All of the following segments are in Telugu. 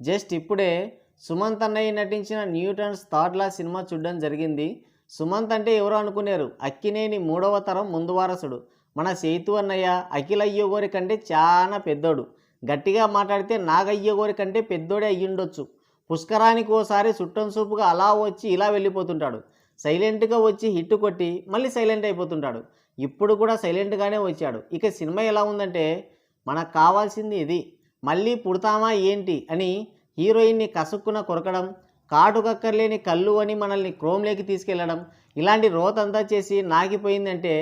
జస్ట్ ఇప్పుడే సుమంత్ అన్నయ్య నటించిన న్యూటన్స్ థర్డ్ లా సినిమా చూడడం జరిగింది. సుమంత్ అంటే ఎవరో అనుకునేరు, అక్కినేని మూడవ తరం ముందు వారసుడు. మన సేతు అన్నయ్య అఖిల అయ్యగోరి కంటే చాలా పెద్దోడు. గట్టిగా మాట్లాడితే నాగయ్యగోరి కంటే పెద్దోడే అయ్యుండొచ్చు. పుష్కరానికి ఓసారి చుట్టం సూపుగా అలా వచ్చి ఇలా వెళ్ళిపోతుంటాడు. సైలెంట్గా వచ్చి హిట్ కొట్టి మళ్ళీ సైలెంట్ అయిపోతుంటాడు. ఇప్పుడు కూడా సైలెంట్గానే వచ్చాడు. ఇక సినిమా ఎలా ఉందంటే, మనకు కావాల్సింది ఇది. మళ్ళీ పుడతామా ఏంటి అని హీరోయిన్ని కసుక్కున కొరకడం, కాటుకక్కర్లేని కళ్ళు అని మనల్ని క్రోమ్లోకి తీసుకెళ్లడం, ఇలాంటి రోతంతా చేసి నాకిపోయిందంటే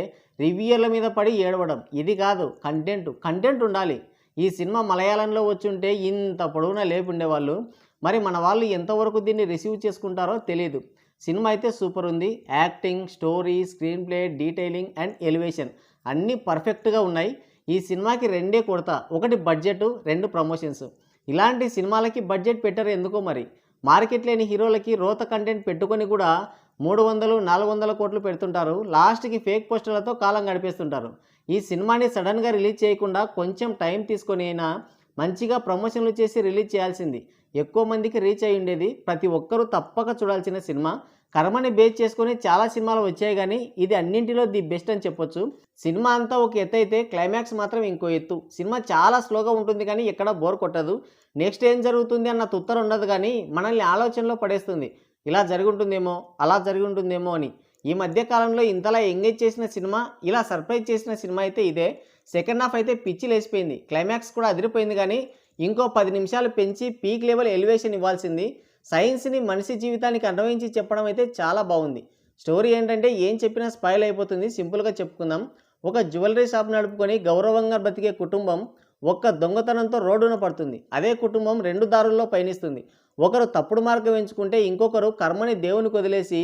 రివ్యూల మీద పడి ఏడవడం. ఇది కాదు కంటెంట్ ఉండాలి. ఈ సినిమా మలయాళంలో వచ్చుంటే ఇంత పొడవునా లేపుండేవాళ్ళు. మరి మన వాళ్ళు ఎంతవరకు దీన్ని రిసీవ్ చేసుకుంటారో తెలియదు. సినిమా అయితే సూపర్ ఉంది. Acting, story, screen play, detailing and elevation అన్నీ పర్ఫెక్ట్గా ఉన్నాయి. ఈ సినిమాకి రెండే కొడతా, ఒకటి బడ్జెట్, రెండు ప్రమోషన్స్. ఇలాంటి సినిమాలకి బడ్జెట్ పెట్టరు ఎందుకో మరి. మార్కెట్ లేని హీరోలకి రోత కంటెంట్ పెట్టుకొని కూడా 300-400 కోట్లు పెడుతుంటారు. లాస్ట్కి ఫేక్ పోస్టర్లతో కాలం గడిపేస్తుంటారు. ఈ సినిమాని సడన్గా రిలీజ్ చేయకుండా కొంచెం టైం తీసుకొని అయినా మంచిగా ప్రమోషన్లు చేసి రిలీజ్ చేయాల్సింది. ఎక్కువ మందికి రీచ్ అయి ఉండేది. ప్రతి ఒక్కరూ తప్పక చూడాల్సిన సినిమా. కర్మని బేస్ చేసుకొని చాలా సినిమాలు వచ్చాయి, కానీ ఇది అన్నింటిలో ది బెస్ట్ అని చెప్పొచ్చు. సినిమా అంతా ఒక ఎత్తు అయితే క్లైమాక్స్ మాత్రం ఇంకో ఎత్తు. సినిమా చాలా స్లోగా ఉంటుంది కానీ ఎక్కడ బోర్ కొట్టదు. నెక్స్ట్ ఏం జరుగుతుంది అన్న తుత్తర ఉండదు, కానీ మనల్ని ఆలోచనలో పడేస్తుంది. ఇలా జరుగుంటుందేమో, అలా జరుగుంటుందేమో అని. ఈ మధ్య కాలంలో ఇంతలా ఎంగేజ్ చేసిన సినిమా, ఇలా సర్ప్రైజ్ చేసిన సినిమా అయితే ఇదే. సెకండ్ హాఫ్ అయితే పిచ్చి లేచిపోయింది. క్లైమాక్స్ కూడా అదిరిపోయింది, కానీ ఇంకో 10 నిమిషాలు పెంచి పీక్ లెవెల్ ఎలివేషన్ ఇవ్వాల్సింది. సైన్స్ని మనిషి జీవితానికి అన్వయించి చెప్పడం అయితే చాలా బాగుంది. స్టోరీ ఏంటంటే ఏం చెప్పినా స్పాయిల్ అయిపోతుంది. సింపుల్గా చెప్పుకుందాం. ఒక జ్యువెలరీ షాప్ నడుపుకొని గౌరవంగా బతికే కుటుంబం ఒక్క దొంగతనంతో రోడ్డున పడుతుంది. అదే కుటుంబం 2 దారుల్లో పయనిస్తుంది. ఒకరు తప్పుడు మార్గం ఎంచుకుంటే ఇంకొకరు కర్మని దేవునికి వదిలేసి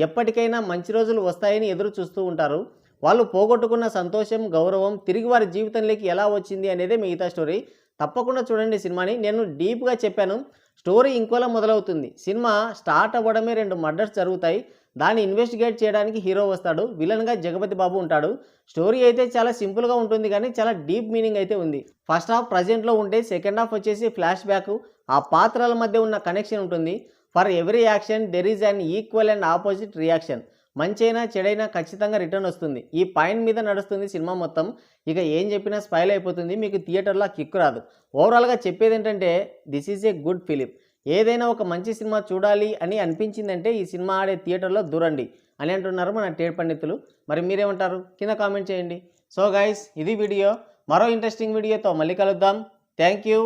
ఎప్పటికైనా మంచి రోజులు వస్తాయని ఎదురు చూస్తూ ఉంటారు. వాళ్ళు పోగొట్టుకున్న సంతోషం, గౌరవం తిరిగి వారి జీవితంలోకి ఎలా వచ్చింది అనేదే మిగతా స్టోరీ. తప్పకుండా చూడండి సినిమాని. నేను డీప్గా చెప్పాను. స్టోరీ ఇంకోలా మొదలవుతుంది. సినిమా స్టార్ట్ అవ్వడమే 2 మర్డర్స్ జరుగుతాయి. దాన్ని ఇన్వెస్టిగేట్ చేయడానికి హీరో వస్తాడు. విలన్గా జగపతి బాబు ఉంటాడు. స్టోరీ అయితే చాలా సింపుల్గా ఉంటుంది, కానీ చాలా డీప్ మీనింగ్ అయితే ఉంది. ఫస్ట్ హాఫ్ ప్రజెంట్లో ఉంటే సెకండ్ హాఫ్ వచ్చేసి ఫ్లాష్ బ్యాక్. ఆ పాత్రల మధ్య ఉన్న కనెక్షన్ ఉంటుంది. For every action there is an equal and opposite reaction. మంచైనా చెడైనా ఖచ్చితంగా రిటర్న్ వస్తుంది. ఈ పాయింట్ మీద నడుస్తుంది సినిమా మొత్తం. ఇక ఏం చెప్పినా స్పాయిల్ అయిపోతుంది, మీకు థియేటర్లో కిక్కు రాదు. ఓవరాల్గా చెప్పేది ఏంటంటే, this is a good film. ఏదైనా ఒక మంచి సినిమా చూడాలి అని అనిపించిందంటే ఈ సినిమా ఆడే థియేటర్లో దూరండి అని అంటున్నారు మన టేడ్ పండితులు. మరి మీరేమంటారు? కింద కామెంట్ చేయండి. సో గైస్, ఇది వీడియో. మరో ఇంట్రెస్టింగ్ వీడియోతో మళ్ళీ కలుద్దాం. Thank you.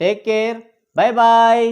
Take care. Bye bye.